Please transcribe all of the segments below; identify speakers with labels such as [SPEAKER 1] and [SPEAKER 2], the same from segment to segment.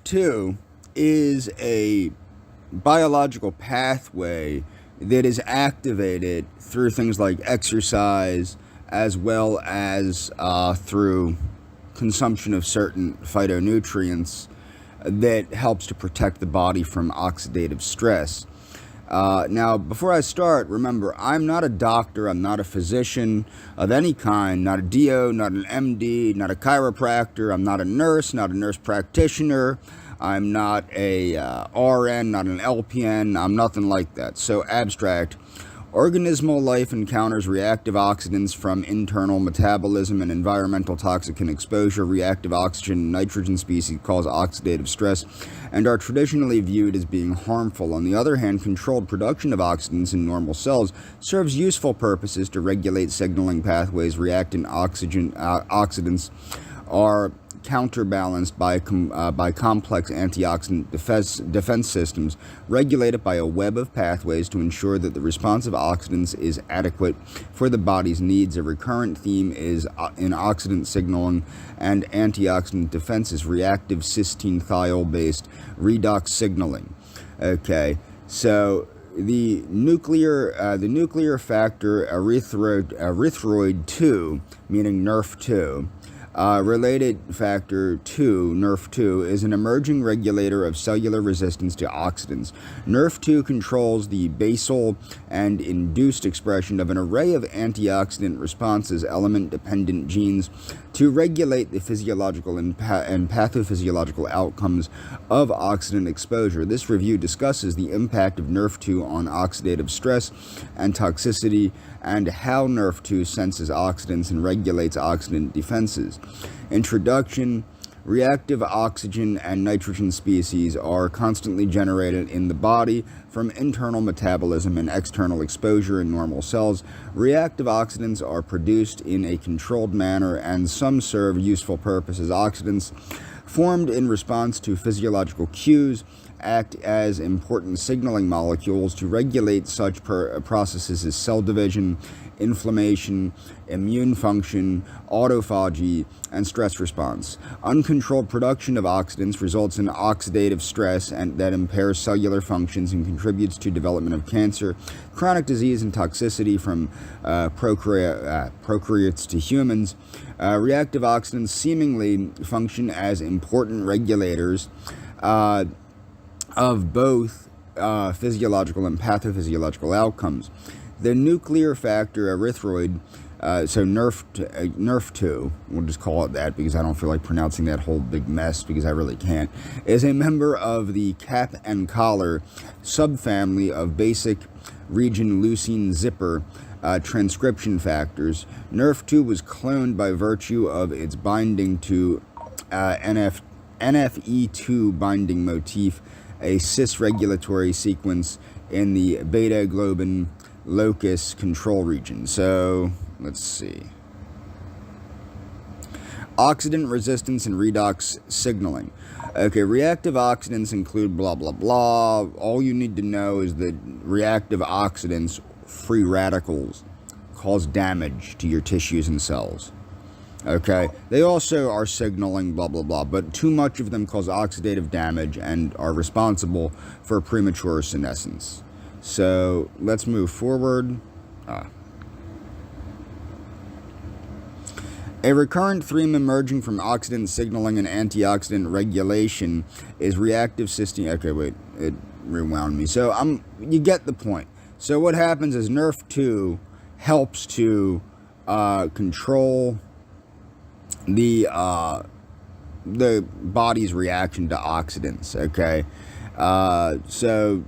[SPEAKER 1] NRF2 is a biological pathway that is activated through things like exercise as well as through consumption of certain phytonutrients that helps to protect the body from oxidative stress. Now, before I start, remember, I'm not a doctor, I'm not a physician of any kind, not a DO, not an MD, not a chiropractor, I'm not a nurse practitioner, I'm not a RN, not an LPN, I'm nothing like that. So, abstract. Organismal life encounters reactive oxidants from internal metabolism and environmental toxicant exposure. Reactive oxygen and nitrogen species cause oxidative stress and are traditionally viewed as being harmful. On the other hand, controlled production of oxidants in normal cells serves useful purposes to regulate signaling pathways. Reactant oxidants are counterbalanced by complex antioxidant defense systems regulated by a web of pathways to ensure that the response of oxidants is adequate for the body's needs. A recurrent theme is in oxidant signaling and antioxidant defense is reactive cysteine thiol-based redox signaling. Okay, so the nuclear factor erythroid-2, meaning NRF2, related factor 2, NRF2, is an emerging regulator of cellular resistance to oxidants. NRF2 controls the basal and induced expression of an array of antioxidant responses, element-dependent genes, to regulate the physiological and pathophysiological outcomes of oxidant exposure. This review discusses the impact of NRF2 on oxidative stress and toxicity and how NRF2 senses oxidants and regulates oxidant defenses. Introduction. Reactive oxygen and nitrogen species are constantly generated in the body from internal metabolism and external exposure in normal cells. Reactive oxidants are produced in a controlled manner and some serve useful purposes. Oxidants formed in response to physiological cues act as important signaling molecules to regulate such processes as cell division, inflammation, immune function, autophagy, and stress response. Uncontrolled production of oxidants results in oxidative stress and that impairs cellular functions and contributes to development of cancer, chronic disease, and toxicity from procreates to humans. Reactive oxidants seemingly function as important regulators of both physiological and pathophysiological outcomes. The nuclear factor erythroid, so NRF2, we'll just call it that because I don't feel like pronouncing that whole big mess because I really can't, is a member of the cap and collar subfamily of basic region leucine zipper transcription factors. NRF2 was cloned by virtue of its binding to NFE2 binding motif, a cis-regulatory sequence in the beta-globin locus control region. So, let's see. Oxidant resistance and redox signaling. Okay, reactive oxidants include blah, blah, blah. All you need to know is that reactive oxidants, free radicals, cause damage to your tissues and cells. Okay, they also are signaling blah, blah, blah, but too much of them cause oxidative damage and are responsible for premature senescence. So, let's move forward. A recurrent theme emerging from oxidant signaling and antioxidant regulation is reactive cysteine. Okay, wait, it rewound me. So, you get the point. So, what happens is NRF2 helps to control the body's reaction to oxidants, okay? So,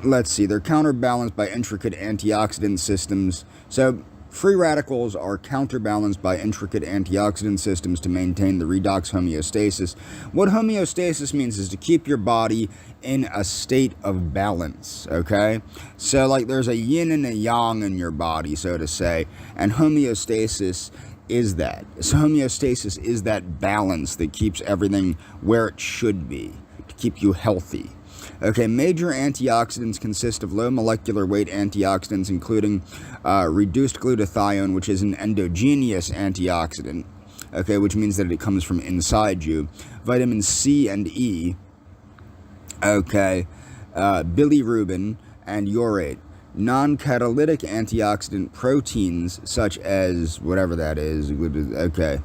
[SPEAKER 1] let's see, they're counterbalanced by intricate antioxidant systems. So, free radicals are counterbalanced by intricate antioxidant systems to maintain the redox homeostasis. What homeostasis means is to keep your body in a state of balance, okay? So, like, there's a yin and a yang in your body, so to say, and homeostasis is that. So homeostasis is that balance that keeps everything where it should be, to keep you healthy. Okay, major antioxidants consist of low molecular weight antioxidants, including reduced glutathione, which is an endogenous antioxidant. okay, which means that it comes from inside you. Vitamin C and E, okay, bilirubin and urate. Non-catalytic antioxidant proteins such as, whatever that is, okay,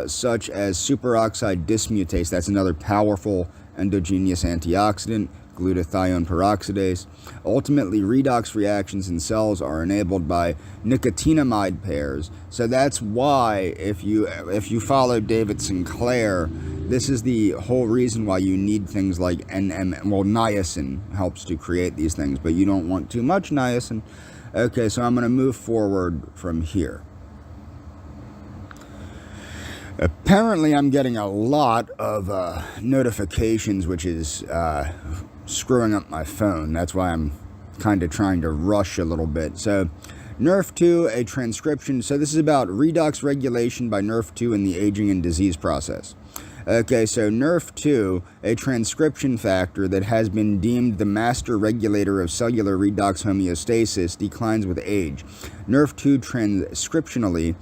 [SPEAKER 1] such as superoxide dismutase, that's another powerful endogenous antioxidant, glutathione peroxidase. Ultimately, redox reactions in cells are enabled by nicotinamide pairs. So that's why, if you follow David Sinclair, this is the whole reason why you need things like niacin helps to create these things, but you don't want too much niacin. Okay, so I'm going to move forward from here. Apparently, I'm getting a lot of notifications, which is screwing up my phone. That's why I'm kind of trying to rush a little bit. So, NRF2, a transcription. So this is about redox regulation by NRF2 in the aging and disease process. Okay, so NRF2, a transcription factor that has been deemed the master regulator of cellular redox homeostasis, declines with age. NRF2 transcriptionally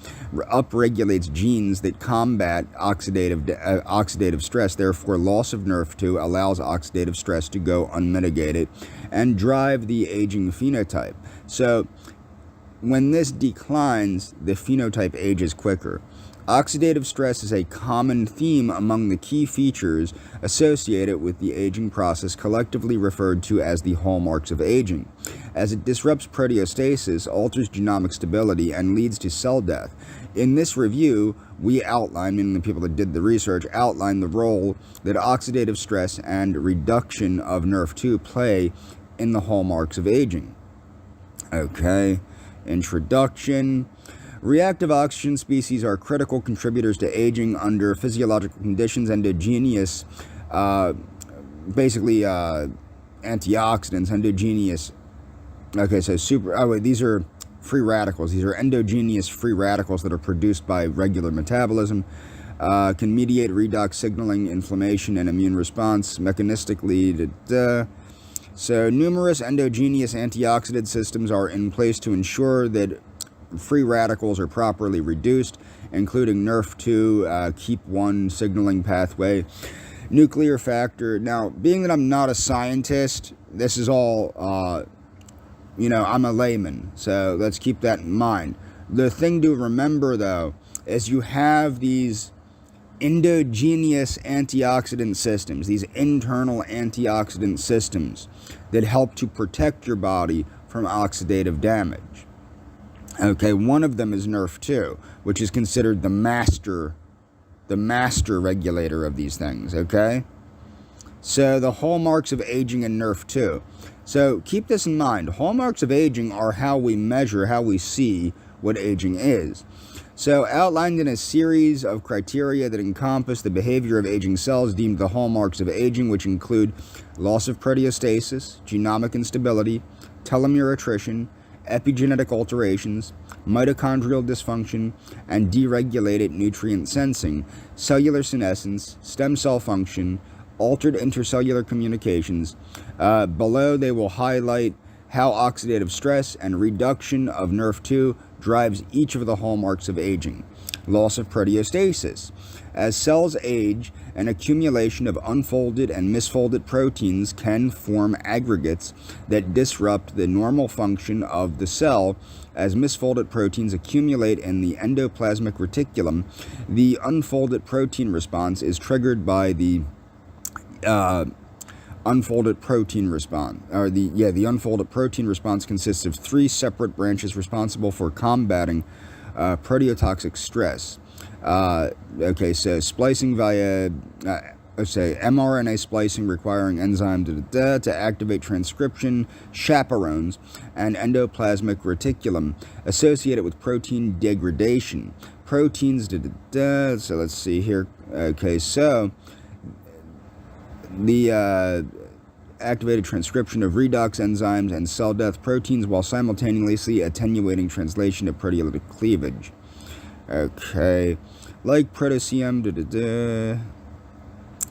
[SPEAKER 1] upregulates genes that combat oxidative stress. Therefore, loss of NRF2 allows oxidative stress to go unmitigated and drive the aging phenotype. So, when this declines, the phenotype ages quicker. Oxidative stress is a common theme among the key features associated with the aging process, collectively referred to as the hallmarks of aging, as it disrupts proteostasis, alters genomic stability, and leads to cell death. In this review, we outline, meaning the people that did the research, outline the role that oxidative stress and reduction of NRF2 play in the hallmarks of aging. Okay, introduction. Reactive oxygen species are critical contributors to aging under physiological conditions. Endogenous, antioxidants, endogenous. Okay, so these are free radicals. These are endogenous free radicals that are produced by regular metabolism. Can mediate redox signaling, inflammation, and immune response mechanistically. So numerous endogenous antioxidant systems are in place to ensure that free radicals are properly reduced, including NRF2, KEAP1 signaling pathway, nuclear factor. Now, being that I'm not a scientist, this is all, I'm a layman, so let's keep that in mind. The thing to remember, though, is you have these endogenous antioxidant systems, these internal antioxidant systems that help to protect your body from oxidative damage. Okay, one of them is NRF2, which is considered the master regulator of these things, okay? So the hallmarks of aging in NRF2. So keep this in mind. Hallmarks of aging are how we measure, how we see what aging is. So outlined in a series of criteria that encompass the behavior of aging cells deemed the hallmarks of aging, which include loss of proteostasis, genomic instability, telomere attrition, epigenetic alterations, mitochondrial dysfunction, and deregulated nutrient sensing, cellular senescence, stem cell function, altered intercellular communications. Below, they will highlight how oxidative stress and reduction of NRF2 drives each of the hallmarks of aging. Loss of proteostasis. As cells age, an accumulation of unfolded and misfolded proteins can form aggregates that disrupt the normal function of the cell. As misfolded proteins accumulate in the endoplasmic reticulum, the unfolded protein response is triggered by the unfolded protein response. The unfolded protein response consists of three separate branches responsible for combating proteotoxic stress. So splicing via, mRNA splicing requiring enzyme to activate transcription, chaperones, and endoplasmic reticulum associated with protein degradation. Proteins, so let's see here. Okay, so the activated transcription of redox enzymes and cell death proteins while simultaneously attenuating translation of proteolytic cleavage. Okay, like proteasome,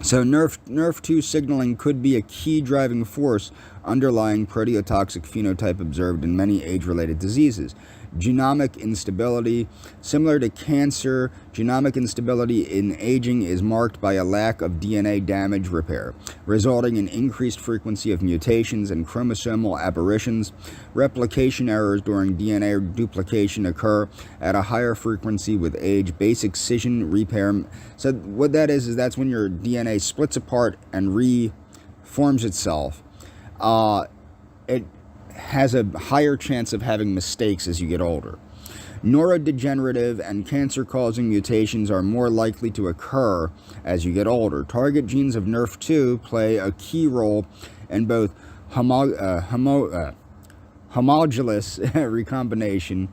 [SPEAKER 1] So NRF2 signaling could be a key driving force underlying proteotoxic phenotype observed in many age-related diseases. Genomic instability. Similar to cancer, genomic instability in aging is marked by a lack of DNA damage repair, resulting in increased frequency of mutations and chromosomal aberrations. Replication errors during DNA duplication occur at a higher frequency with age. Base excision repair. So what that is that's when your DNA splits apart and reforms itself. It has a higher chance of having mistakes as you get older. Neurodegenerative and cancer-causing mutations are more likely to occur as you get older. Target genes of NRF2 play a key role in both homologous recombination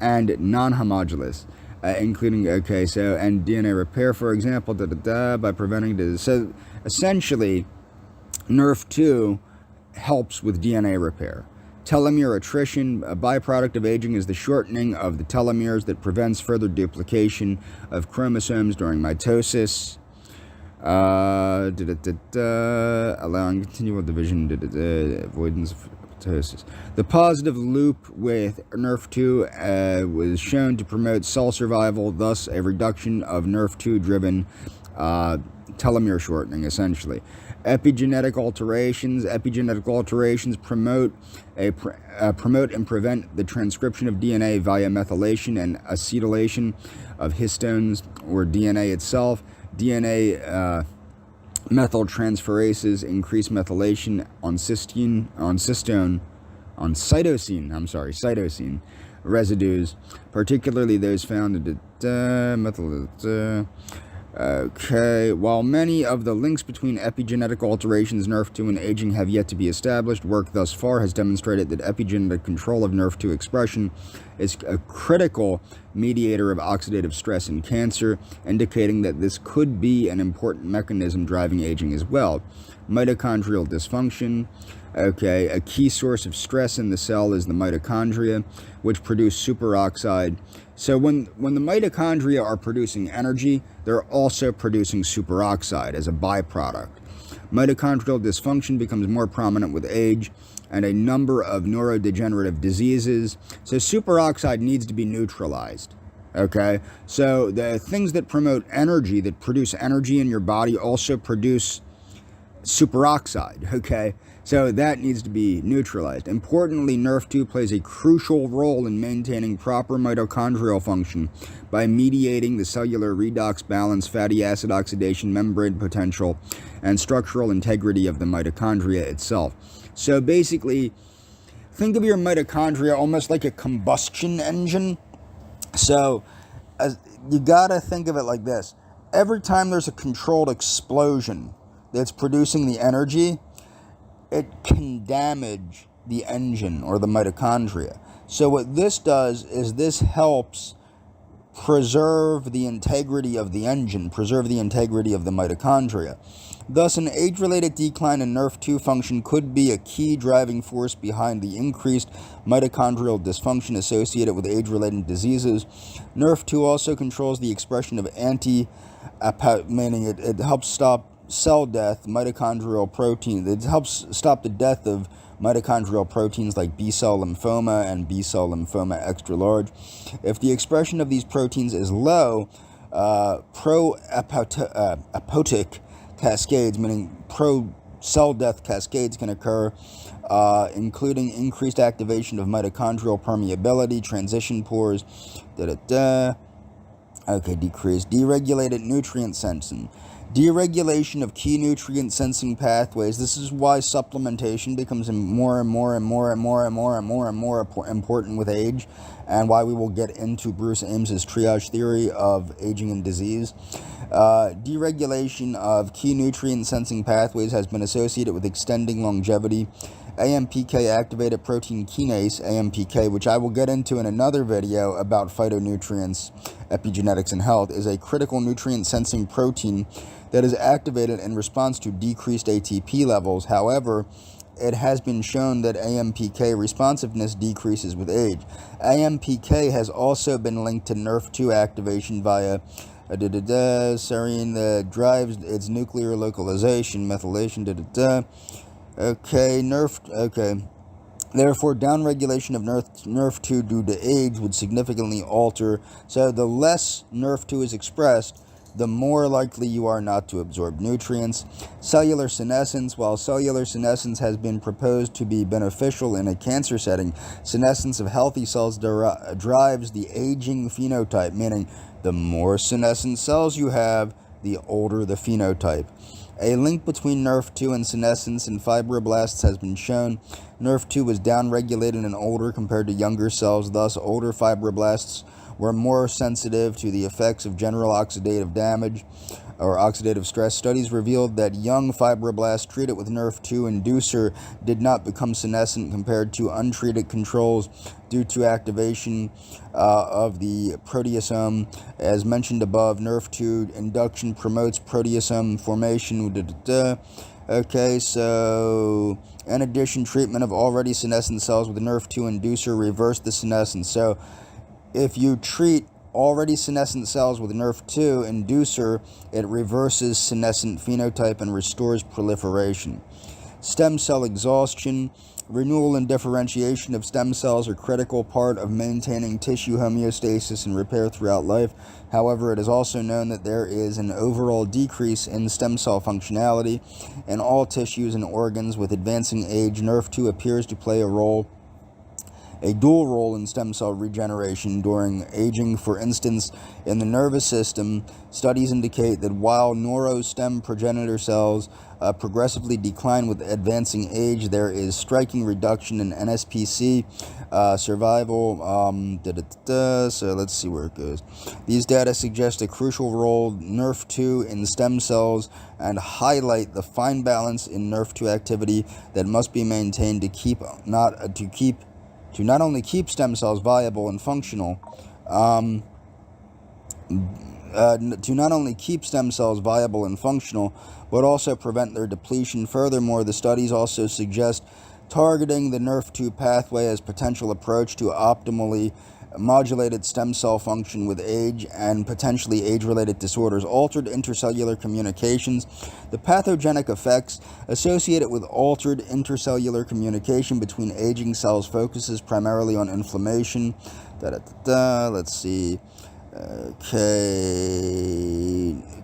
[SPEAKER 1] and non-homologous, including and DNA repair, for example, by preventing disease. So essentially, NRF2 helps with DNA repair. Telomere attrition, a byproduct of aging, is the shortening of the telomeres that prevents further duplication of chromosomes during mitosis, allowing continual division, avoidance of mitosis. The positive loop with NRF2 was shown to promote cell survival, thus a reduction of NRF2-driven telomere shortening, essentially. Epigenetic alterations. Epigenetic alterations promote and prevent the transcription of DNA via methylation and acetylation of histones or DNA itself. DNA methyltransferases increase methylation on cytosine residues, particularly those found in while many of the links between epigenetic alterations, NRF2, and aging have yet to be established, work thus far has demonstrated that epigenetic control of NRF2 expression is a critical mediator of oxidative stress in cancer, indicating that this could be an important mechanism driving aging as well. Mitochondrial dysfunction. A key source of stress in the cell is the mitochondria, which produce superoxide. So when the mitochondria are producing energy, they're also producing superoxide as a byproduct. Mitochondrial dysfunction becomes more prominent with age and a number of neurodegenerative diseases. So superoxide needs to be neutralized. So the things that promote energy, that produce energy in your body, also produce superoxide, So that needs to be neutralized. Importantly, NRF2 plays a crucial role in maintaining proper mitochondrial function by mediating the cellular redox balance, fatty acid oxidation, membrane potential, and structural integrity of the mitochondria itself. So basically, think of your mitochondria almost like a combustion engine. So you gotta think of it like this. Every time there's a controlled explosion that's producing the energy, it can damage the engine or the mitochondria. So what this does is this helps preserve the integrity of the engine, preserve the integrity of the mitochondria. Thus, an age-related decline in NRF2 function could be a key driving force behind the increased mitochondrial dysfunction associated with age-related diseases. NRF2 also controls the expression of meaning it helps stop cell death, mitochondrial protein. It helps stop the death of mitochondrial proteins like B-cell lymphoma and B-cell lymphoma extra large. If the expression of these proteins is low, pro-apoptotic cascades, meaning pro-cell death cascades, can occur, including increased activation of mitochondrial permeability, transition pores, decreased deregulated nutrient sensing. Deregulation of key nutrient sensing pathways. This is why supplementation becomes more important with age, and why we will get into Bruce Ames's triage theory of aging and disease. Deregulation of key nutrient sensing pathways has been associated with extending longevity. AMPK activated protein kinase, AMPK, which I will get into in another video about phytonutrients, epigenetics, and health, is a critical nutrient sensing protein that is activated in response to decreased ATP levels. However, it has been shown that AMPK responsiveness decreases with age. AMPK has also been linked to NRF2 activation via serine that drives its nuclear localization, methylation, Therefore, downregulation of NRF2 due to age would significantly alter. So the less NRF2 is expressed, the more likely you are not to absorb nutrients. Cellular senescence. While cellular senescence has been proposed to be beneficial in a cancer setting, senescence of healthy cells drives the aging phenotype, meaning the more senescent cells you have, the older the phenotype. A link between NRF2 and senescence in fibroblasts has been shown. NRF2 was downregulated in older compared to younger cells, thus older fibroblasts were more sensitive to the effects of general oxidative damage or oxidative stress. Studies revealed that young fibroblasts treated with NRF2 inducer did not become senescent compared to untreated controls due to activation of the proteasome. As mentioned above, NRF2 induction promotes proteasome formation. Okay, so in addition, treatment of already senescent cells with NRF2 inducer reversed the senescence. So if you treat already senescent cells with NRF2 inducer, it reverses senescent phenotype and restores proliferation. Stem cell exhaustion. Renewal and differentiation of stem cells are a critical part of maintaining tissue homeostasis and repair throughout life. However, it is also known that there is an overall decrease in stem cell functionality in all tissues and organs with advancing age. NRF2 appears to play a dual role in stem cell regeneration during aging. For instance, in the nervous system, studies indicate that while neurostem progenitor cells progressively decline with advancing age, there is striking reduction in NSPC survival. So let's see where it goes. These data suggest a crucial role NRF2 in stem cells and highlight the fine balance in NRF2 activity that must be maintained to not only keep stem cells viable and functional, but also prevent their depletion. Furthermore, the studies also suggest targeting the NRF2 pathway as potential approach to optimally modulated stem cell function with age and potentially age-related disorders. Altered intercellular communications. The pathogenic effects associated with altered intercellular communication between aging cells focuses primarily on inflammation. Let's see. Okay.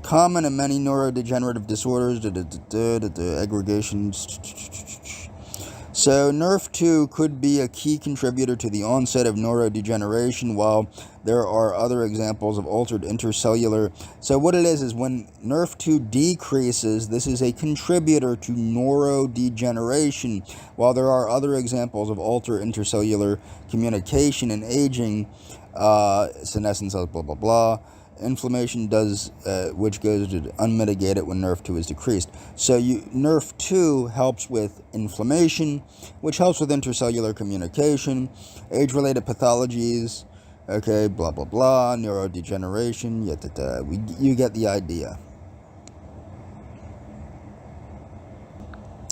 [SPEAKER 1] Common in many neurodegenerative disorders. Aggregations. So NRF2 could be a key contributor to the onset of neurodegeneration, while there are other examples of altered intercellular. So what it is when NRF2 decreases, this is a contributor to neurodegeneration, while there are other examples of altered intercellular communication and aging, senescent cells, blah, blah, blah. Inflammation does, which goes to unmitigated when NRF2 is decreased. So NRF2 helps with inflammation, which helps with intercellular communication, age-related pathologies, okay, blah, blah, blah, neurodegeneration, you get the idea.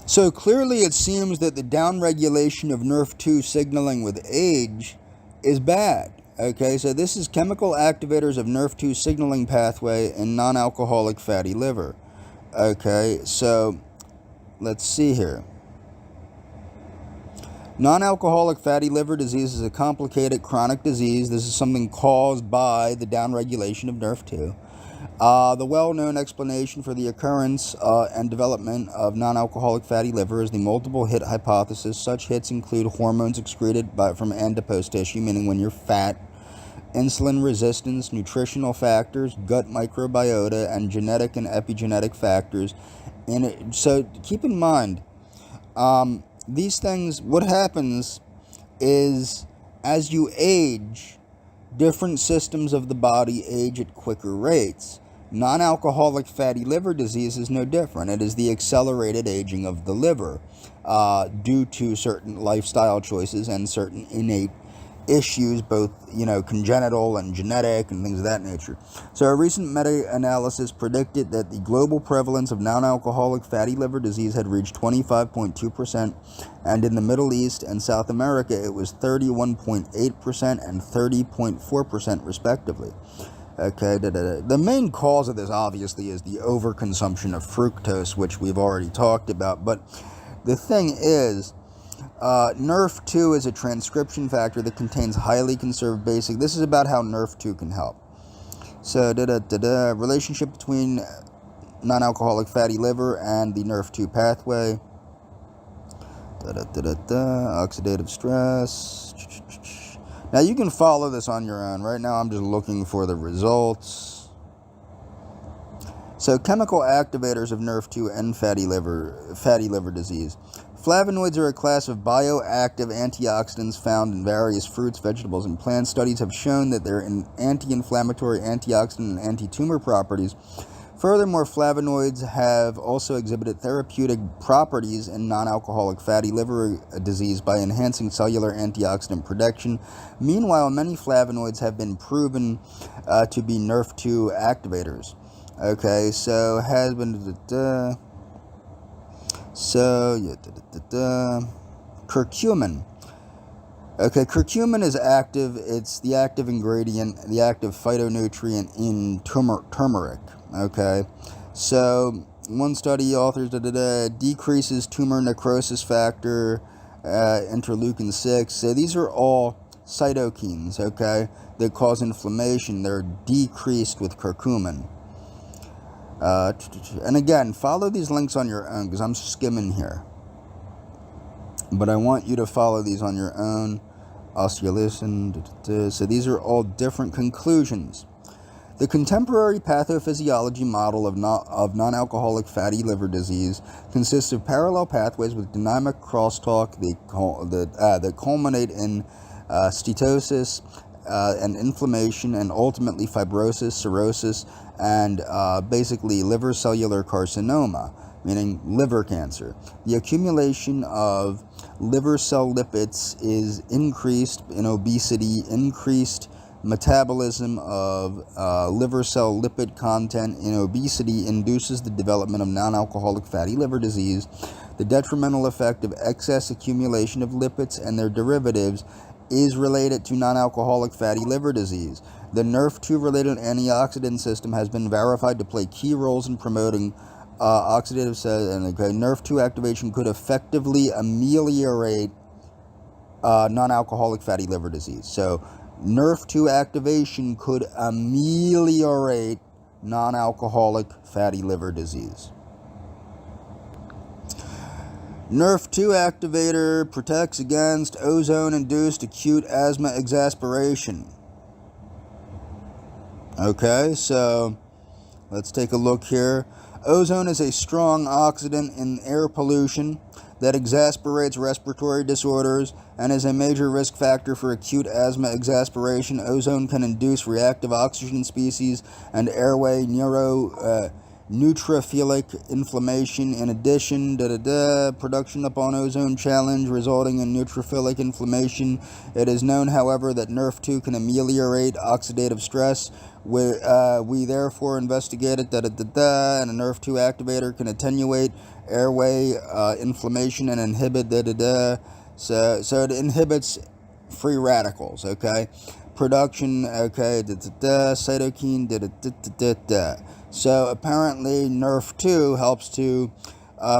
[SPEAKER 1] So clearly it seems that the downregulation of NRF2 signaling with age is bad. Okay, so this is chemical activators of NRF2 signaling pathway in non-alcoholic fatty liver. Okay, so let's see here. Non-alcoholic fatty liver disease is a complicated chronic disease. This is something caused by the downregulation of NRF2. The well-known explanation for the occurrence and development of non-alcoholic fatty liver is the multiple hit hypothesis. Such hits include hormones excreted from adipose tissue, meaning when you're fat, insulin resistance, nutritional factors, gut microbiota, and genetic and epigenetic factors. So keep in mind, these things, what happens is as you age, different systems of the body age at quicker rates. Non-alcoholic fatty liver disease is no different. It is the accelerated aging of the liver due to certain lifestyle choices and certain innate issues, both congenital and genetic and things of that nature. So a recent meta-analysis predicted that the global prevalence of non-alcoholic fatty liver disease had reached 25.2%, and in the Middle East and South America it was 31.8% and 30.4% respectively. Okay, the main cause of this obviously is the overconsumption of fructose, which we've already talked about, but the thing is, NRF2 is a transcription factor that contains highly conserved basic. This is about how NRF2 can help. So, relationship between non-alcoholic fatty liver and the NRF2 pathway. Oxidative stress. Now you can follow this on your own. Right now I'm just looking for the results. So chemical activators of NRF2 and fatty liver disease. Flavonoids are a class of bioactive antioxidants found in various fruits, vegetables, and plants. Studies have shown that their anti-inflammatory, antioxidant, and anti-tumor properties. Furthermore, flavonoids have also exhibited therapeutic properties in non-alcoholic fatty liver disease by enhancing cellular antioxidant production. Meanwhile, many flavonoids have been proven to be NRF2 activators. Okay, so has been curcumin. Okay, curcumin is active. It's the active ingredient, the active phytonutrient in turmeric. Okay, so one study authors decreases tumor necrosis factor, interleukin 6. So these are all cytokines, okay, that cause inflammation. They're decreased with curcumin. And again, follow these links on your own because I'm skimming here. But I want you to follow these on your own. Osteolysin. So these are all different conclusions. The contemporary pathophysiology model of non-alcoholic fatty liver disease consists of parallel pathways with dynamic crosstalk that culminate in steatosis and inflammation and ultimately fibrosis, cirrhosis, and basically liver cellular carcinoma, meaning liver cancer. The accumulation of liver cell lipids is increased in obesity, increased metabolism of liver cell lipid content in obesity induces the development of non-alcoholic fatty liver disease. The detrimental effect of excess accumulation of lipids and their derivatives is related to non-alcoholic fatty liver disease. The NRF2 related antioxidant system has been verified to play key roles in promoting oxidative cells, and NRF2 activation could effectively ameliorate non-alcoholic fatty liver disease. So NRF2 activation could ameliorate non-alcoholic fatty liver disease. NRF2 activator protects against ozone-induced acute asthma exacerbation. Okay, so let's take a look here. Ozone is a strong oxidant in air pollution that exacerbates respiratory disorders and is a major risk factor for acute asthma exacerbation. Ozone can induce reactive oxygen species and airway neutrophilic inflammation. In addition, production upon ozone challenge resulting in neutrophilic inflammation. It is known, however, that NRF2 can ameliorate oxidative stress. We therefore investigated and a NRF2 activator can attenuate airway inflammation and inhibit so it inhibits free radicals, okay, production, okay, cytokine, So apparently NRF2 helps to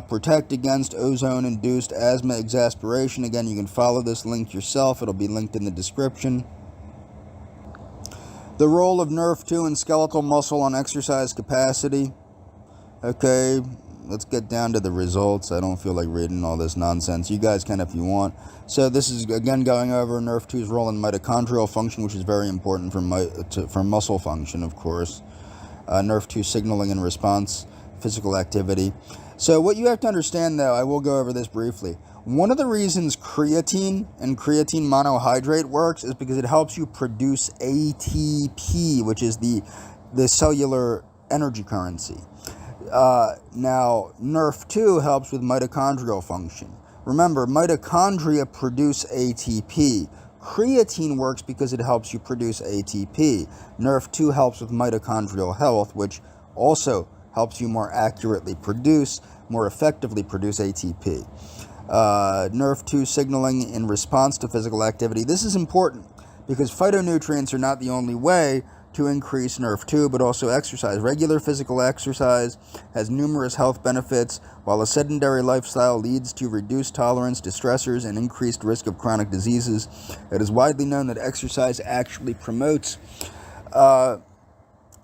[SPEAKER 1] protect against ozone-induced asthma exacerbation. Again, you can follow this link yourself. It'll be linked in the description. The role of NRF2 in skeletal muscle on exercise capacity. Okay, let's get down to the results. I don't feel like reading all this nonsense. You guys can if you want. So this is, again, going over NRF2's role in mitochondrial function, which is very important for muscle function, of course. NRF2 signaling and response, physical activity. So what you have to understand, though, I will go over this briefly. One of the reasons creatine and creatine monohydrate works is because it helps you produce ATP, which is the cellular energy currency. Now, NRF2 helps with mitochondrial function. Remember, mitochondria produce ATP. Creatine works because it helps you produce ATP. NRF2 helps with mitochondrial health, which also helps you more accurately more effectively produce ATP. NRF2 signaling in response to physical activity. This is important because phytonutrients are not the only way to increase NRF2, but also exercise. Regular physical exercise has numerous health benefits, while a sedentary lifestyle leads to reduced tolerance to stressors and increased risk of chronic diseases. It is widely known that exercise actually promotes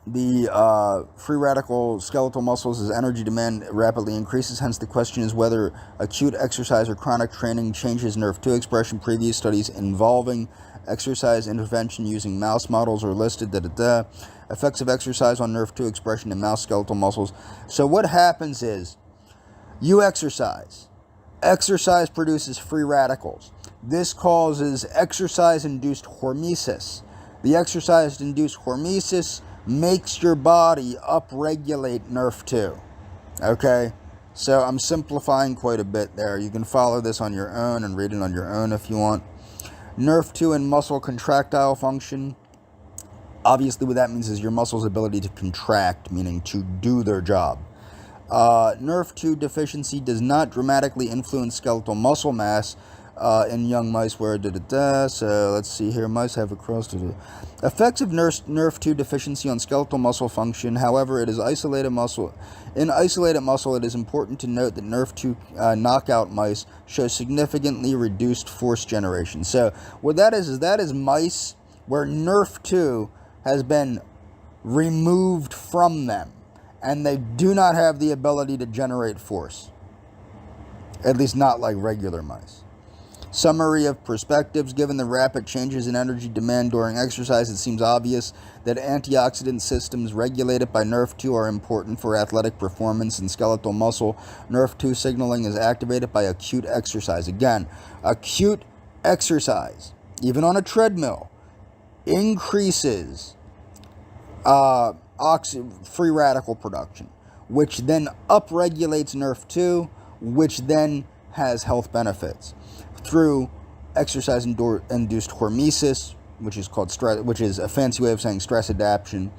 [SPEAKER 1] the free radical skeletal muscles as energy demand rapidly increases. Hence, the question is whether acute exercise or chronic training changes NRF2 expression. Previous studies involving exercise intervention using mouse models are listed. Effects of exercise on NRF2 expression in mouse skeletal muscles. So what happens is you exercise. Exercise produces free radicals. This causes exercise-induced hormesis. The exercise-induced hormesis makes your body upregulate NRF2. Okay? So I'm simplifying quite a bit there. You can follow this on your own and read it on your own if you want. NRF2 and muscle contractile function. Obviously what that means is your muscle's ability to contract, meaning to do their job. NRF2 deficiency does not dramatically influence skeletal muscle mass in young mice where So let's see here. Mice have effects of NRF2 deficiency on skeletal muscle function. However, it is isolated muscle. In isolated muscle, it is important to note that NRF2 knockout mice show significantly reduced force generation. So what that is mice where NRF2 has been removed from them, and they do not have the ability to generate force. At least not like regular mice. Summary of perspectives. Given the rapid changes in energy demand during exercise, it seems obvious that antioxidant systems regulated by NRF2 are important for athletic performance and skeletal muscle. NRF2 signaling is activated by acute exercise. Again, acute exercise, even on a treadmill, increases free radical production, which then upregulates NRF2, which then has health benefits through exercise-induced hormesis, which is called stress, which is a fancy way of saying stress adaptation.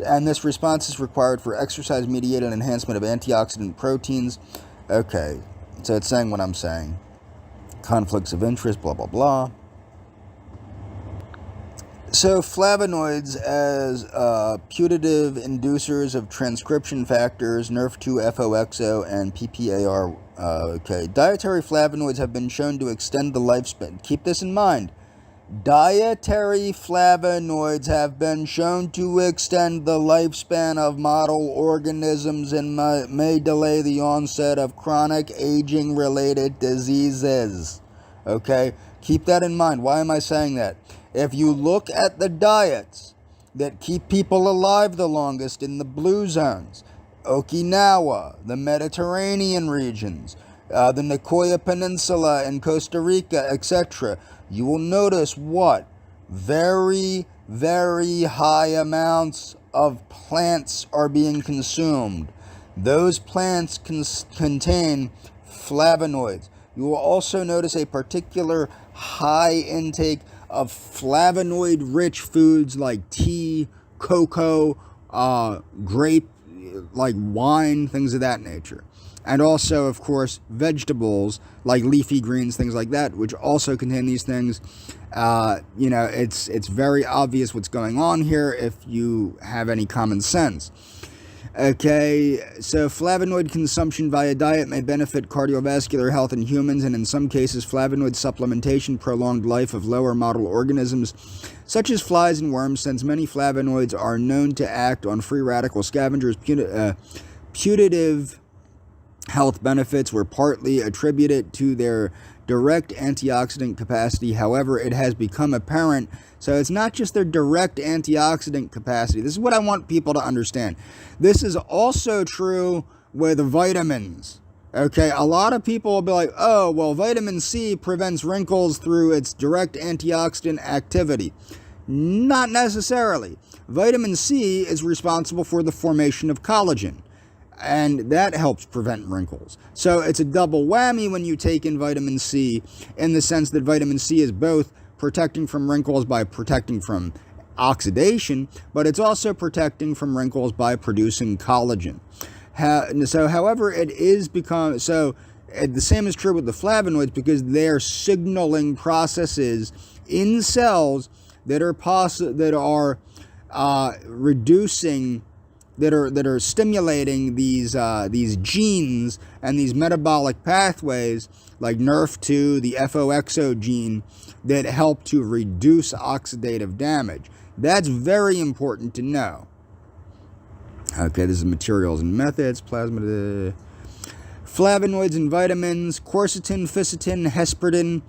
[SPEAKER 1] And this response is required for exercise-mediated enhancement of antioxidant proteins. Okay, so it's saying what I'm saying. Conflicts of interest, blah, blah, blah. So flavonoids as putative inducers of transcription factors, NRF2, FOXO, and PPAR. Dietary flavonoids have been shown to extend the lifespan. Keep this in mind. Dietary flavonoids have been shown to extend the lifespan of model organisms and may delay the onset of chronic aging-related diseases. Okay? Keep that in mind. Why am I saying that? If you look at the diets that keep people alive the longest in the blue zones, Okinawa, the Mediterranean regions, the Nicoya Peninsula in Costa Rica, etc., you will notice what? Very, very high amounts of plants are being consumed. Those plants contain flavonoids. You will also notice a particular high intake of flavonoid-rich foods like tea, cocoa, grape, like wine, things of that nature. And also, of course, vegetables like leafy greens, things like that, which also contain these things. It's very obvious what's going on here if you have any common sense. Okay, so flavonoid consumption via diet may benefit cardiovascular health in humans, and in some cases, flavonoid supplementation prolonged life of lower model organisms, such as flies and worms, since many flavonoids are known to act on free radical scavengers. Putative health benefits were partly attributed to their direct antioxidant capacity. However, it has become apparent, so it's not just their direct antioxidant capacity. This is what I want people to understand. This is also true with vitamins. Okay, a lot of people will be like, oh, well, vitamin C prevents wrinkles through its direct antioxidant activity. Not necessarily. Vitamin C is responsible for the formation of collagen, and that helps prevent wrinkles. So it's a double whammy when you take in vitamin C, in the sense that vitamin C is both protecting from wrinkles by protecting from oxidation, but it's also protecting from wrinkles by producing collagen. However, it is the same is true with the flavonoids, because they're signaling processes in cells that are reducing, that are stimulating these genes and these metabolic pathways like NRF2, the FOXO gene, that help to reduce oxidative damage. That's very important to know. Okay, this is materials and methods, plasma, flavonoids and vitamins, quercetin, fisetin, hesperidin,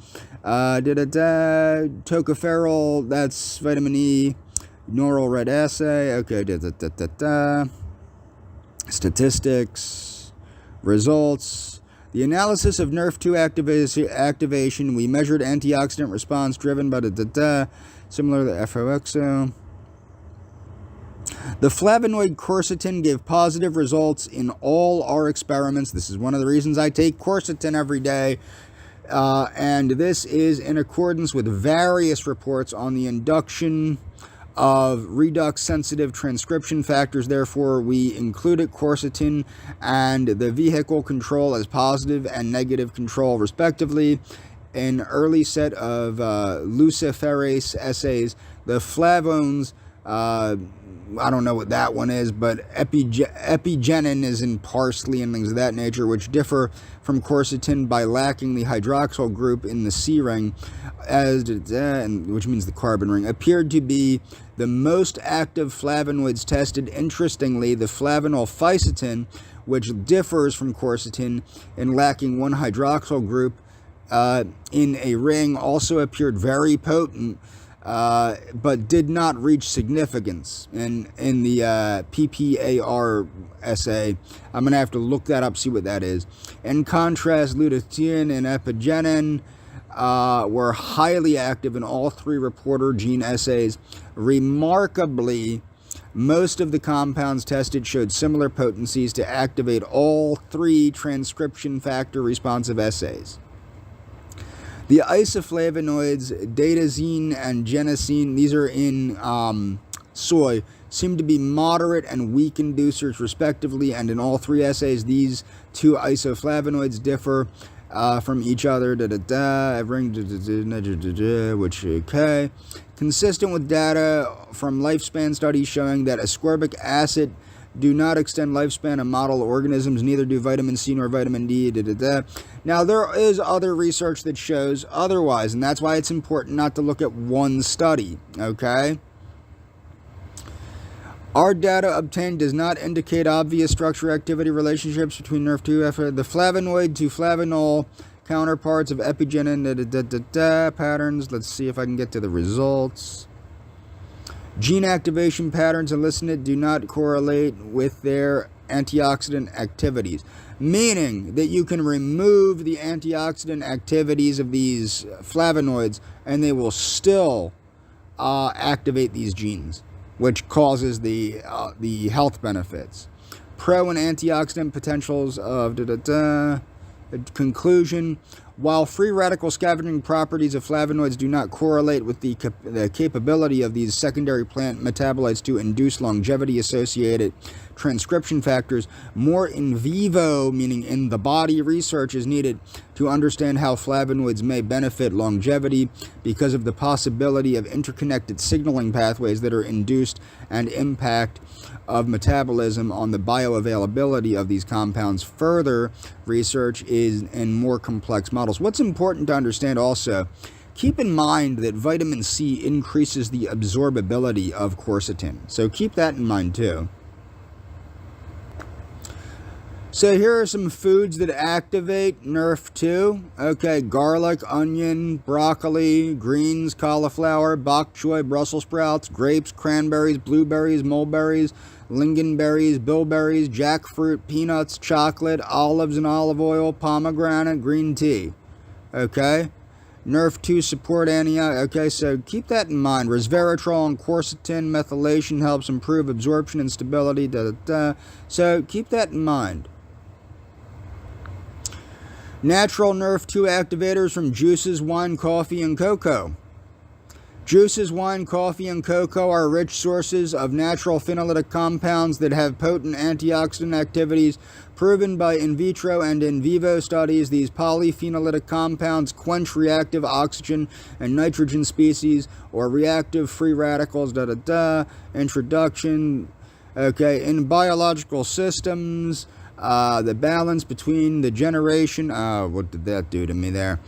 [SPEAKER 1] tocopherol, that's vitamin E, neural red assay, okay, statistics, results. The analysis of NRF2 activation, we measured antioxidant response driven by similar to FOXO. The flavonoid quercetin gave positive results in all our experiments. This is one of the reasons I take quercetin every day. And this is in accordance with various reports on the induction of redox-sensitive transcription factors. Therefore, we included quercetin and the vehicle control as positive and negative control, respectively. An early set of luciferase assays, the flavones, I don't know what that one is, but epigenin is in parsley and things of that nature, which differ from quercetin by lacking the hydroxyl group in the C ring, which means the carbon ring, appeared to be the most active flavonoids tested. Interestingly, the flavanol fisetin, which differs from quercetin in lacking one hydroxyl group in a ring, also appeared very potent, but did not reach significance in the PPAR assay. I'm going to have to look that up, see what that is. In contrast, lutein and epigenin were highly active in all three reporter gene assays. Remarkably, most of the compounds tested showed similar potencies to activate all three transcription factor responsive assays. The isoflavonoids, datazine and genosine, these are in soy, seem to be moderate and weak inducers respectively, and in all three assays, these two isoflavonoids differ from each other, which, okay. Consistent with data from lifespan studies showing that ascorbic acid do not extend lifespan of model organisms, neither do vitamin C nor vitamin D. Now, there is other research that shows otherwise, and that's why it's important not to look at one study, okay? Our data obtained does not indicate obvious structure-activity relationships between NRF2, the flavonoid to flavanol counterparts of epigenin, patterns. Let's see if I can get to the results. Gene activation patterns elicited do not correlate with their antioxidant activities, meaning that you can remove the antioxidant activities of these flavonoids and they will still activate these genes, which causes the health benefits. Pro and antioxidant potentials of conclusion. While free radical scavenging properties of flavonoids do not correlate with the capability of these secondary plant metabolites to induce longevity-associated transcription factors, more in vivo, meaning in the body, research is needed to understand how flavonoids may benefit longevity because of the possibility of interconnected signaling pathways that are induced and impact of metabolism on the bioavailability of these compounds. Further research is in more complex models. What's important to understand also, keep in mind that vitamin C increases the absorbability of quercetin. So keep that in mind too. So here are some foods that activate NRF2. Okay, garlic, onion, broccoli, greens, cauliflower, bok choy, Brussels sprouts, grapes, cranberries, blueberries, mulberries, lingonberries, bilberries, jackfruit, peanuts, chocolate, olives and olive oil, pomegranate, green tea. Okay, NRF2 support okay, so keep that in mind. Resveratrol and quercetin methylation helps improve absorption and stability. So keep that in mind. Natural NRF2 activators from juices, wine, coffee, and cocoa. Juices, wine, coffee, and cocoa are rich sources of natural phenolic compounds that have potent antioxidant activities proven by in vitro and in vivo studies. These polyphenolic compounds quench reactive oxygen and nitrogen species or reactive free radicals. Introduction. Okay, in biological systems, the balance between the generation... what did that do to me there?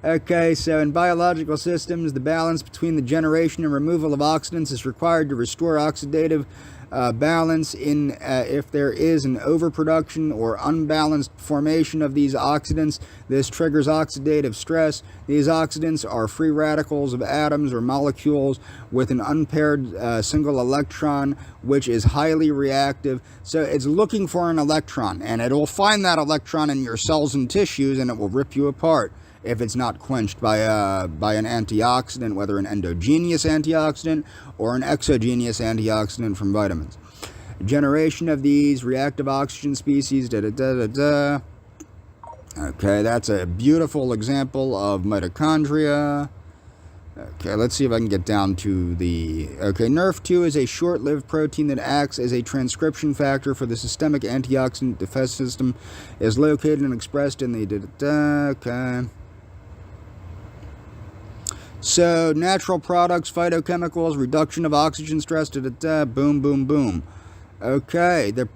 [SPEAKER 1] Okay, so in biological systems, the balance between the generation and removal of oxidants is required to restore oxidative balance if there is an overproduction or unbalanced formation of these oxidants. This triggers oxidative stress. These oxidants are free radicals of atoms or molecules with an unpaired single electron, which is highly reactive. So it's looking for an electron, and it will find that electron in your cells and tissues, and it will rip you apart if it's not quenched by an antioxidant, whether an endogenous antioxidant or an exogenous antioxidant from vitamins. Generation of these reactive oxygen species, Okay, that's a beautiful example of mitochondria. Okay, let's see if I can get down to the... Okay, NRF2 is a short-lived protein that acts as a transcription factor for the systemic antioxidant defense system, is located and expressed in the... Okay. So, natural products, phytochemicals, reduction of oxygen stress, boom, boom, boom. Okay, the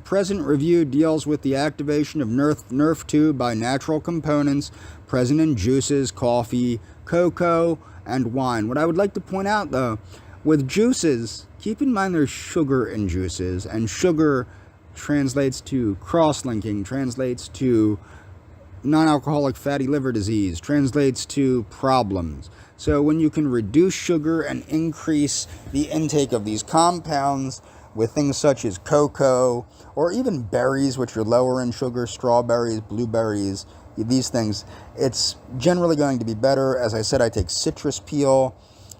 [SPEAKER 1] present review deals with the activation of NRF2 by natural components present in juices, coffee, cocoa, and wine. What I would like to point out, though, with juices, keep in mind there's sugar in juices, and sugar translates to cross-linking, translates to non-alcoholic fatty liver disease, translates to problems. So when you can reduce sugar and increase the intake of these compounds with things such as cocoa, or even berries, which are lower in sugar, strawberries, blueberries, these things, it's generally going to be better. As I said, I take citrus peel,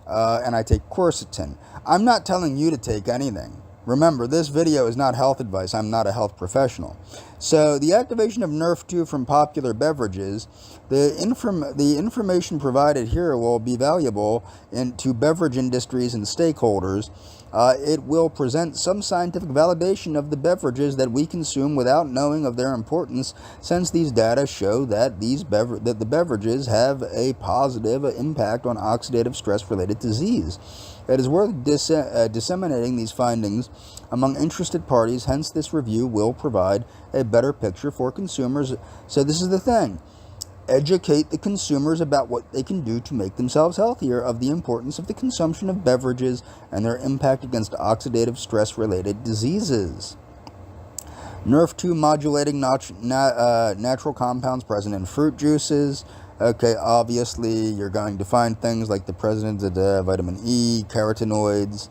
[SPEAKER 1] and I take quercetin. I'm not telling you to take anything. Remember, this video is not health advice. I'm not a health professional. So the activation of NRF2 from popular beverages, the information provided here will be valuable to beverage industries and stakeholders. It will present some scientific validation of the beverages that we consume without knowing of their importance, since these data show that the beverages have a positive impact on oxidative stress-related disease. It is worth disseminating these findings among interested parties, hence this review will provide a better picture for consumers. So this is the thing. Educate the consumers about what they can do to make themselves healthier, of the importance of the consumption of beverages and their impact against oxidative stress-related diseases. NRF2 modulating natural compounds present in fruit juices. Okay, obviously you're going to find things like the presence of vitamin E, carotenoids.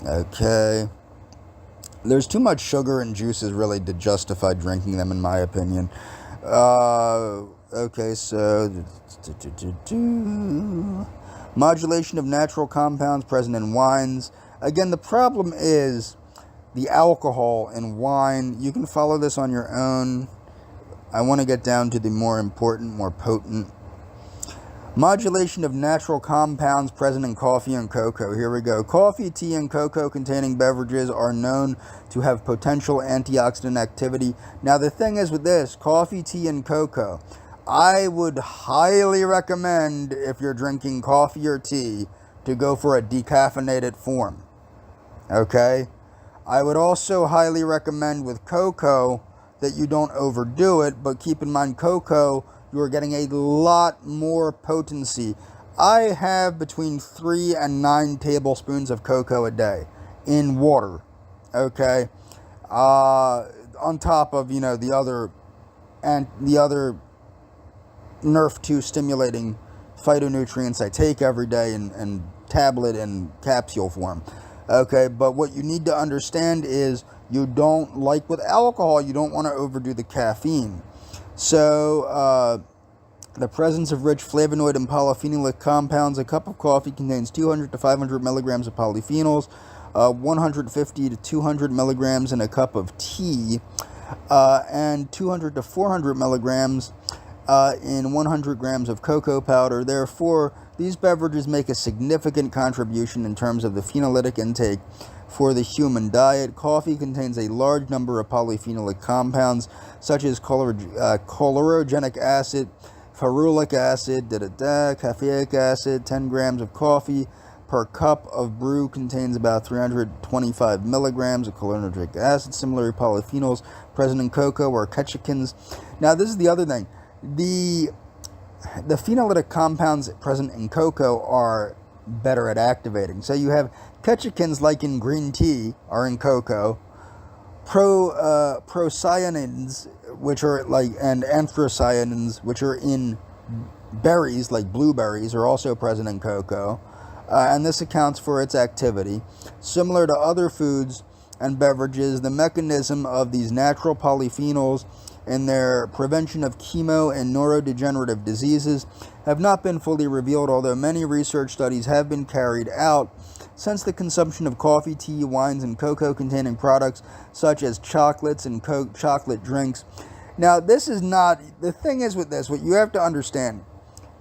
[SPEAKER 1] Okay. There's too much sugar in juices really to justify drinking them, in my opinion. Okay, so modulation of natural compounds present in wines. Again, the problem is the alcohol in wine. You can follow this on your own. I want to get down to the more important, more potent. Modulation of natural compounds present in coffee and cocoa. Here we go. Coffee, tea, and cocoa-containing beverages are known to have potential antioxidant activity. Now, the thing is with this, coffee, tea, and cocoa, I would highly recommend, if you're drinking coffee or tea, to go for a decaffeinated form. Okay? I would also highly recommend with cocoa that you don't overdo it, but keep in mind cocoa, you are getting a lot more potency. I have between 3 and 9 tablespoons of cocoa a day in water, okay? On top of, the other NRF2 stimulating phytonutrients I take every day in tablet and capsule form. Okay, but what you need to understand is you don't, like with alcohol, you don't want to overdo the caffeine. So, the presence of rich flavonoid and polyphenolic compounds. A cup of coffee contains 200 to 500 milligrams of polyphenols, 150 to 200 milligrams in a cup of tea, and 200 to 400 milligrams
[SPEAKER 2] in 100 grams of cocoa powder. Therefore, these beverages make a significant contribution in terms of the phenolic intake for the human diet. Coffee contains a large number of polyphenolic compounds, such as chlorogenic acid, ferulic acid, caffeic acid. 10 grams of coffee per cup of brew contains about 325 milligrams of chlorogenic acid. Similar polyphenols present in cocoa are catechins. Now, this is the other thing. The phenolic compounds present in cocoa are better at activating. So you have catechins, like in green tea, are in cocoa. Procyanins, which are and anthocyanins, which are in berries like blueberries, are also present in cocoa, and this accounts for its activity. Similar to other foods and beverages, the mechanism of these natural polyphenols in their prevention of chemo and neurodegenerative diseases have not been fully revealed, although many research studies have been carried out since the consumption of coffee, tea, wines, and cocoa-containing products such as chocolates and chocolate drinks. Now, this is not, the thing is with this, what you have to understand,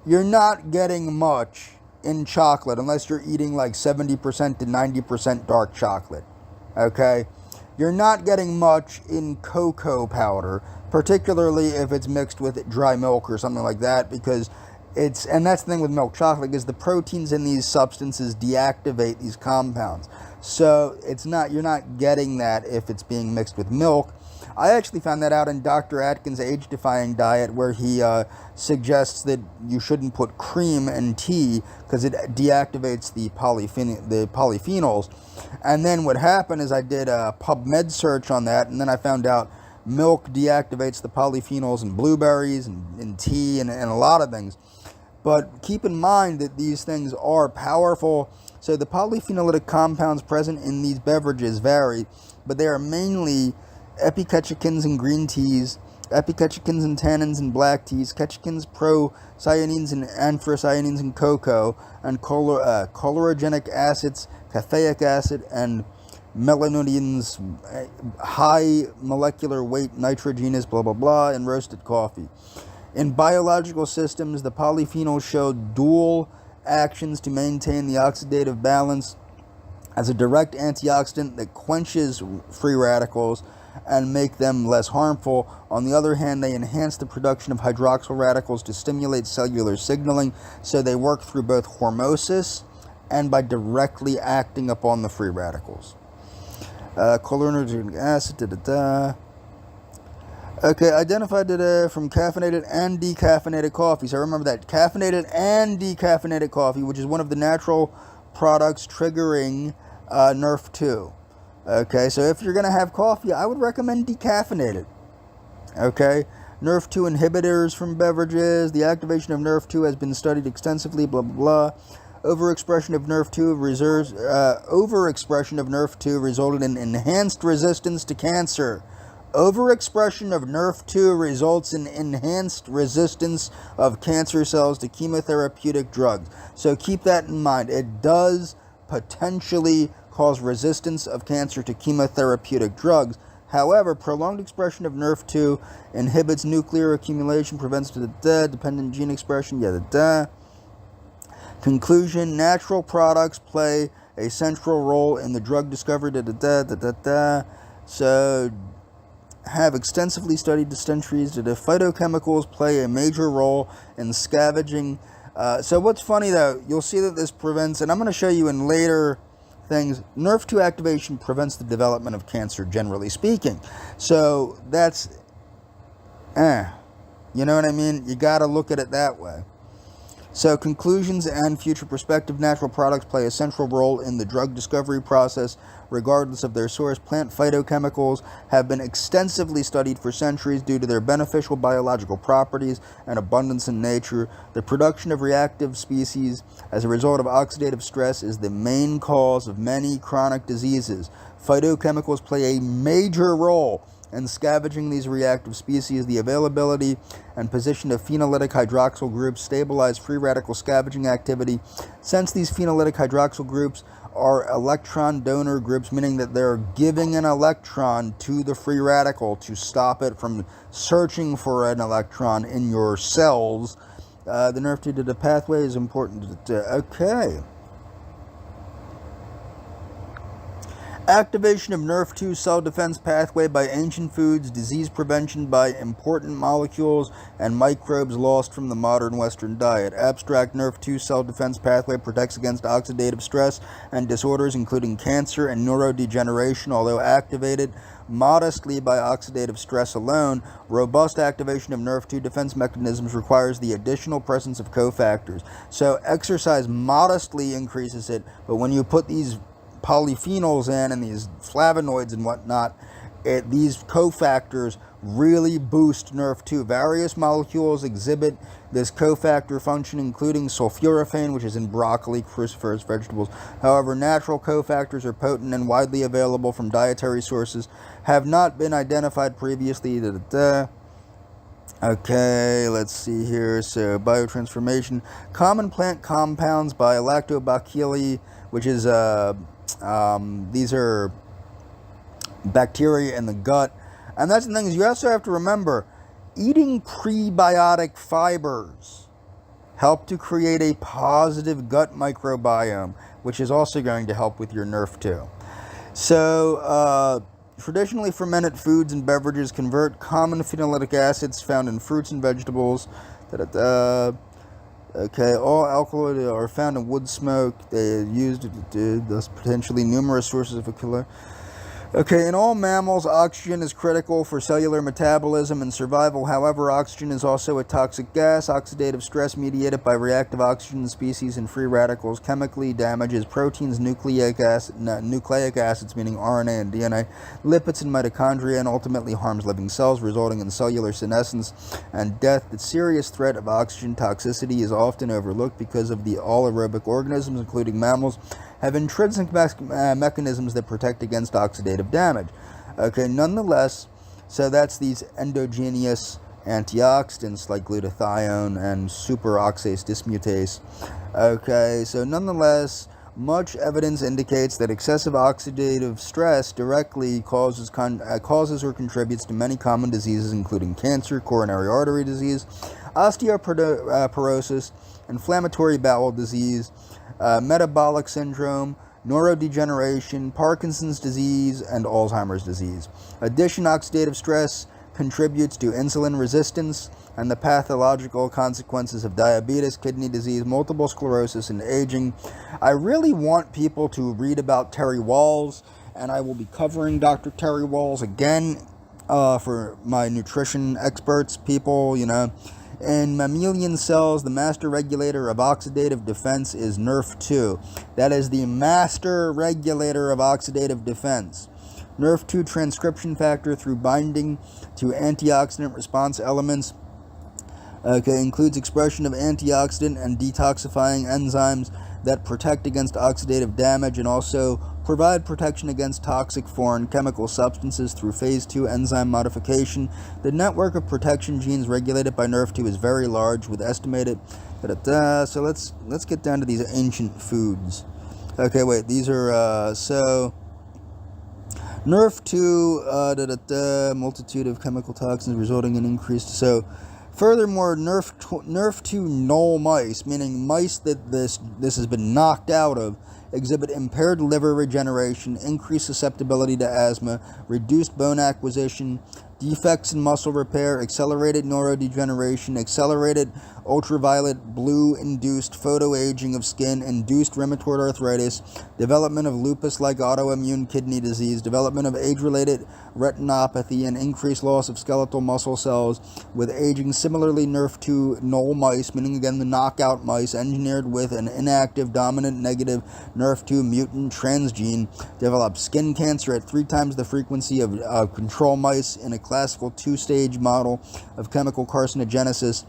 [SPEAKER 2] you're not getting much in chocolate unless you're eating like 70% to 90% dark chocolate, okay? You're not getting much in cocoa powder, particularly if it's mixed with dry milk or something like that, because and that's the thing with milk chocolate, is the proteins in these substances deactivate these compounds. So you're not getting that if it's being mixed with milk. I actually found that out in Dr. Atkins' age-defying diet, where he suggests that you shouldn't put cream in tea because it deactivates the polyphenols. And then what happened is I did a PubMed search on that, and then I found out milk deactivates the polyphenols in blueberries and in tea and a lot of things. But keep in mind that these things are powerful. So the polyphenolic compounds present in these beverages vary, but they are mainly epicatechins in green teas, epicatechins and tannins in black teas, catechins, procyanins and anthocyanins in cocoa, and chlorogenic acids, caffeic acid, and melanodins, high molecular weight nitrogenous, blah blah blah, in roasted coffee. In biological systems, the polyphenols show dual actions to maintain the oxidative balance as a direct antioxidant that quenches free radicals and make them less harmful. On the other hand, they enhance the production of hydroxyl radicals to stimulate cellular signaling, so they work through both hormesis and by directly acting upon the free radicals. Chlorogenic acid, Okay, identified from caffeinated and decaffeinated coffee. So remember that, caffeinated and decaffeinated coffee, which is one of the natural products triggering NRF2. Okay, so if you're going to have coffee, I would recommend decaffeinated. Okay, NRF2 inhibitors from beverages. The activation of NRF2 has been studied extensively, blah, blah, blah. Overexpression of NRF2 resulted in enhanced resistance to cancer. Overexpression of NRF2 results in enhanced resistance of cancer cells to chemotherapeutic drugs. So keep that in mind. It does potentially cause resistance of cancer to chemotherapeutic drugs. However, prolonged expression of NRF2 inhibits nuclear accumulation, prevents dependent gene expression, Conclusion: natural products play a central role in the drug discovery, So, have extensively studied the centuries that the phytochemicals play a major role in scavenging. So what's funny though, you'll see that this prevents, and I'm going to show you in later things, NRF2 activation prevents the development of cancer, generally speaking. So that's, you know what I mean? You got to look at it that way. So conclusions and future perspective: natural products play a central role in the drug discovery process, regardless of their source. Plant phytochemicals have been extensively studied for centuries due to their beneficial biological properties and abundance in nature. The production of reactive species as a result of oxidative stress is the main cause of many chronic diseases. Phytochemicals play a major role and scavenging these reactive species. The availability and position of phenylytic hydroxyl groups stabilize free radical scavenging activity. Since these phenylytic hydroxyl groups are electron donor groups, meaning that they're giving an electron to the free radical to stop it from searching for an electron in your cells, the NRF2 to the pathway is important. Okay. Activation of NRF2 cell defense pathway by ancient foods, disease prevention by important molecules and microbes lost from the modern Western diet. Abstract NRF2 cell defense pathway protects against oxidative stress and disorders including cancer and neurodegeneration, although activated modestly by oxidative stress alone. Robust activation of NRF2 defense mechanisms requires the additional presence of cofactors. So exercise modestly increases it, but when you put these polyphenols in and these flavonoids and whatnot, these cofactors really boost NRF2. Various molecules exhibit this cofactor function, including sulforaphane, which is in broccoli, cruciferous vegetables. However, natural cofactors are potent and widely available from dietary sources, have not been identified previously. Okay, let's see here. So, biotransformation. Common plant compounds by lactobacilli, which is these are bacteria in the gut. And that's the thing, is you also have to remember, eating prebiotic fibers help to create a positive gut microbiome, which is also going to help with your NRF2. So, traditionally fermented foods and beverages convert common phenolic acids found in fruits and vegetables. Okay, all alkaloids are found in wood smoke. They are used thus potentially numerous sources of killer. Okay, in all mammals, oxygen is critical for cellular metabolism and survival. However, oxygen is also a toxic gas. Oxidative stress mediated by reactive oxygen species and free radicals chemically damages proteins, nucleic acids, meaning RNA and DNA, lipids and mitochondria, and ultimately harms living cells, resulting in cellular senescence and death. The serious threat of oxygen toxicity is often overlooked because of the all aerobic organisms, including mammals, have intrinsic mechanisms that protect against oxidative damage. Okay, nonetheless, so that's these endogenous antioxidants like glutathione and superoxidase dismutase. Okay, so nonetheless, much evidence indicates that excessive oxidative stress directly causes or contributes to many common diseases, including cancer, coronary artery disease, osteoporosis, inflammatory bowel disease, metabolic syndrome, neurodegeneration, Parkinson's disease, and Alzheimer's disease. Oxidative stress contributes to insulin resistance and the pathological consequences of diabetes, kidney disease, multiple sclerosis, and aging. I really want people to read about Terry Wahls, and I will be covering Dr. Terry Wahls again for my nutrition experts, people, In mammalian cells, the master regulator of oxidative defense is NRF2. That is the master regulator of oxidative defense. NRF2 transcription factor through binding to antioxidant response elements includes expression of antioxidant and detoxifying enzymes that protect against oxidative damage and also provide protection against toxic foreign chemical substances through phase 2 enzyme modification. The network of protection genes regulated by NRF2 is very large, with estimated so let's get down to these ancient foods. Okay, wait, these are NRF2 multitude of chemical toxins resulting in increased. So furthermore, NRF2 null mice, meaning mice that this has been knocked out of, exhibit impaired liver regeneration, increased susceptibility to asthma, reduced bone acquisition, defects in muscle repair, accelerated neurodegeneration, accelerated ultraviolet blue-induced photoaging of skin, induced rheumatoid arthritis, development of lupus-like autoimmune kidney disease, development of age-related retinopathy, and increased loss of skeletal muscle cells with aging. Similarly, NRF2 null mice, meaning again the knockout mice, engineered with an inactive dominant negative NRF2 mutant transgene, develop skin cancer at 3 times the frequency of control mice in a classical 2-stage model of chemical carcinogenesis.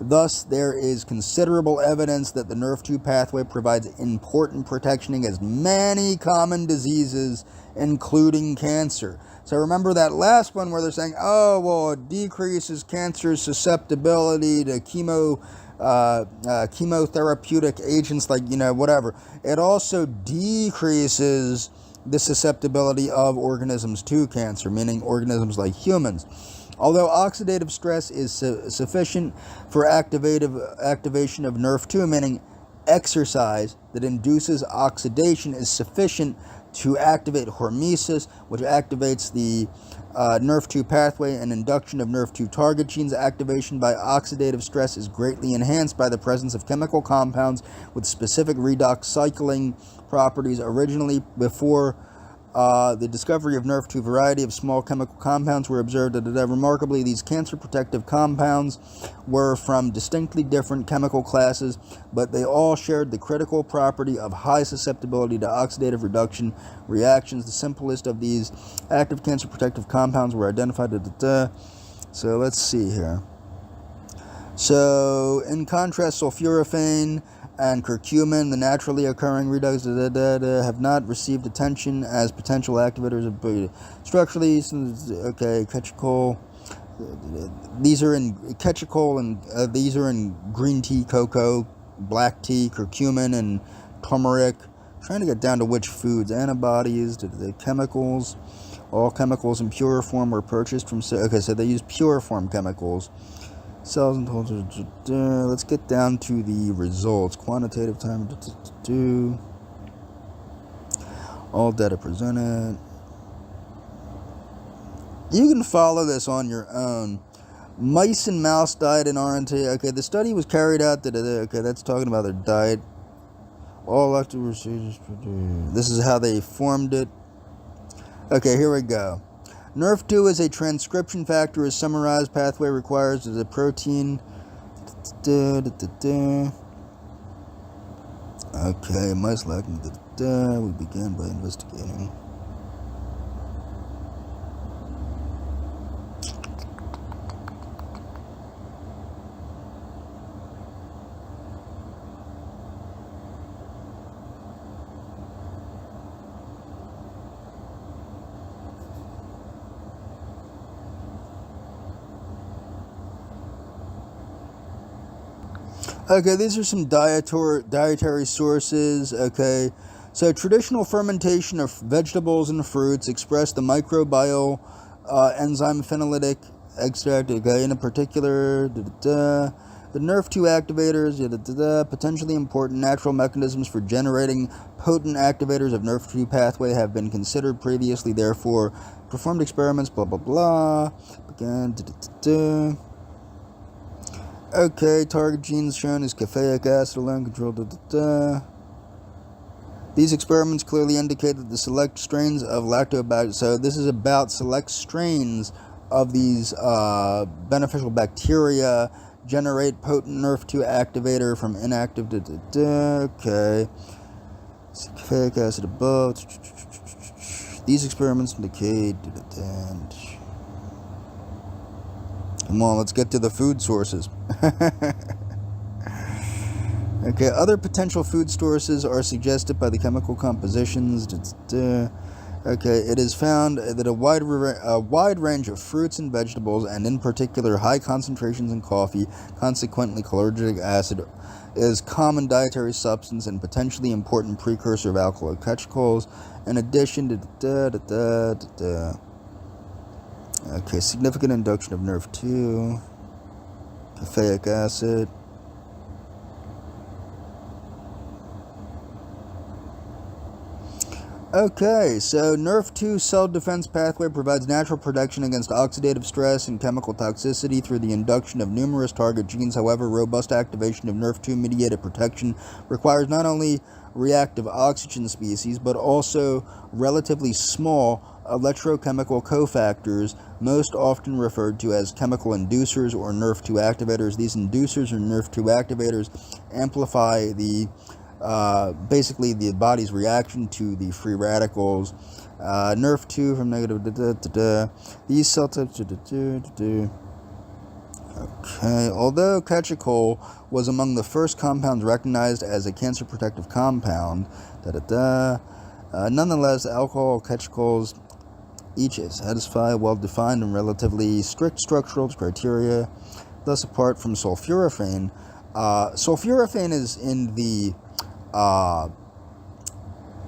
[SPEAKER 2] Thus, there is considerable evidence that the NRF2 pathway provides important protection against many common diseases, including cancer. So remember that last one where they're saying, oh, well, it decreases cancer susceptibility to chemotherapeutic agents like, whatever. It also decreases the susceptibility of organisms to cancer, meaning organisms like humans. Although oxidative stress is sufficient for activation of NRF2, meaning exercise that induces oxidation is sufficient to activate hormesis, which activates the NRF2 pathway, and induction of NRF2 target genes. Activation by oxidative stress is greatly enhanced by the presence of chemical compounds with specific redox cycling properties. Originally, before the discovery of NRF2, a variety of small chemical compounds were observed. Remarkably, these cancer-protective compounds were from distinctly different chemical classes, but they all shared the critical property of high susceptibility to oxidative reduction reactions. The simplest of these active cancer-protective compounds were identified. So let's see here. So, in contrast, sulforaphane and curcumin, the naturally occurring redox, have not received attention as potential activators of structurally. Okay, catechol. These are in catechol, and these are in green tea, cocoa, black tea, curcumin, and turmeric. I'm trying to get down to which foods. Antibodies, the chemicals. All chemicals in pure form were purchased from. Okay, so they use pure form chemicals. Cells and let's get down to the results. Quantitative time. All data presented. You can follow this on your own. Mice and mouse diet in RNT. Okay, the study was carried out. Okay, that's talking about their diet. All elective procedures. This is how they formed it. Okay, here we go. NRF2 is a transcription factor, as summarized. Pathway requires the protein. Okay, mice lacking. We began by investigating. Okay, these are some dietary sources. Okay, so traditional fermentation of vegetables and fruits express the microbial enzyme phenylytic extract. Okay, in a particular, the NRF2 activators, potentially important natural mechanisms for generating potent activators of NRF2 pathway have been considered previously. Therefore, performed experiments. Blah blah blah. Again. Okay, target genes shown as caffeic acid alone control. These experiments clearly indicate that the select strains of lactobacillus. So this is about select strains of these beneficial bacteria generate potent NRF2 activator from inactive. Okay, so caffeic acid above. These experiments indicate. Come on, let's get to the food sources. Okay, other potential food sources are suggested by the chemical compositions. Okay, it is found that a wide range of fruits and vegetables, and in particular high concentrations in coffee, consequently chlorogenic acid, is common dietary substance and potentially important precursor of alkaloid catechols. In addition to okay, significant induction of NRF2, caffeic acid. Okay, so NRF2 cell defense pathway provides natural protection against oxidative stress and chemical toxicity through the induction of numerous target genes. However, robust activation of NRF2 mediated protection requires not only reactive oxygen species, but also relatively small electrochemical cofactors, most often referred to as chemical inducers or NRF2 activators. These inducers or NRF2 activators amplify the basically the body's reaction to the free radicals. NRF2 from negative. These cell types. Okay, although catechol was among the first compounds recognized as a cancer protective compound, nonetheless, alcohol catechols each satisfy well-defined and relatively strict structural criteria. Thus, apart from sulforaphane, sulforaphane is in the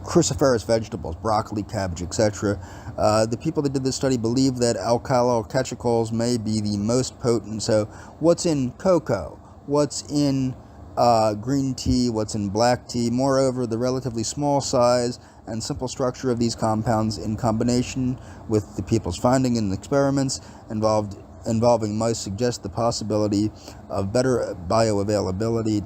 [SPEAKER 2] cruciferous vegetables, broccoli, cabbage, etc. The people that did this study believe that alkyl catechols may be the most potent. So what's in cocoa? What's in green tea? What's in black tea? Moreover, the relatively small size and simple structure of these compounds in combination with the people's finding in experiments involving mice suggest the possibility of better bioavailability.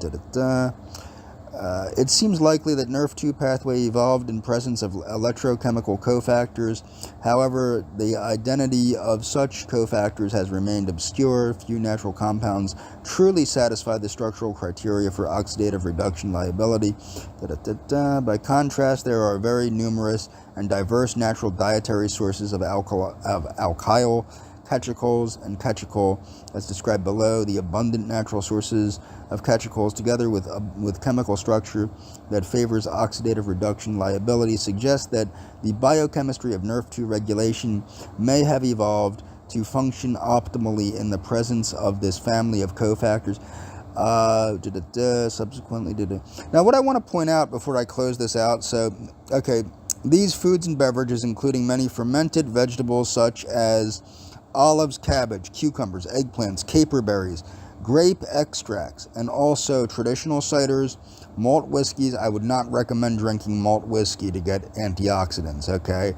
[SPEAKER 2] It seems likely that NRF2 pathway evolved in presence of electrochemical cofactors. However, the identity of such cofactors has remained obscure. Few natural compounds truly satisfy the structural criteria for oxidative reduction liability. By contrast, there are very numerous and diverse natural dietary sources of alkyl catechols and catechol, as described below. The abundant natural sources of catechols, together with chemical structure that favors oxidative reduction liability, suggest that the biochemistry of NRF2 regulation may have evolved to function optimally in the presence of this family of cofactors. Now, what I want to point out before I close this out, these foods and beverages, including many fermented vegetables such as olives, cabbage, cucumbers, eggplants, caper berries, grape extracts, and also traditional ciders, malt whiskeys. I would not recommend drinking malt whiskey to get antioxidants, okay?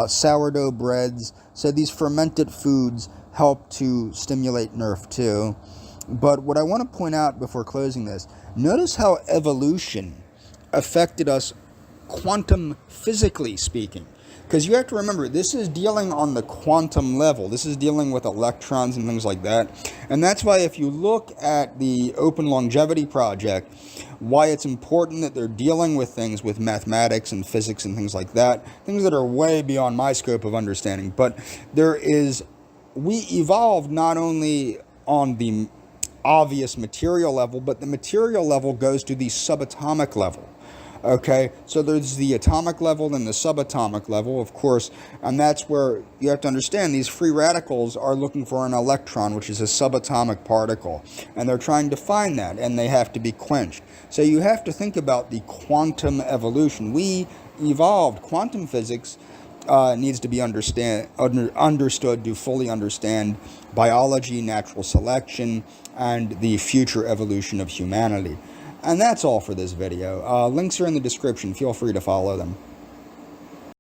[SPEAKER 2] Sourdough breads. So these fermented foods help to stimulate NRF2. But what I want to point out before closing this, notice how evolution affected us quantum physically speaking. Because you have to remember, this is dealing on the quantum level. This is dealing with electrons and things like that. And that's why if you look at the Open Longevity Project, why it's important that they're dealing with things with mathematics and physics and things like that, things that are way beyond my scope of understanding. But we evolved not only on the obvious material level, but the material level goes to the subatomic level. Okay, so there's the atomic level and the subatomic level, of course, and that's where you have to understand these free radicals are looking for an electron, which is a subatomic particle, and they're trying to find that, and they have to be quenched. So you have to think about the quantum evolution. We evolved. Quantum physics needs to be understood to fully understand biology, natural selection, and the future evolution of humanity. And that's all for this video. Links are in the description. Feel free to follow them.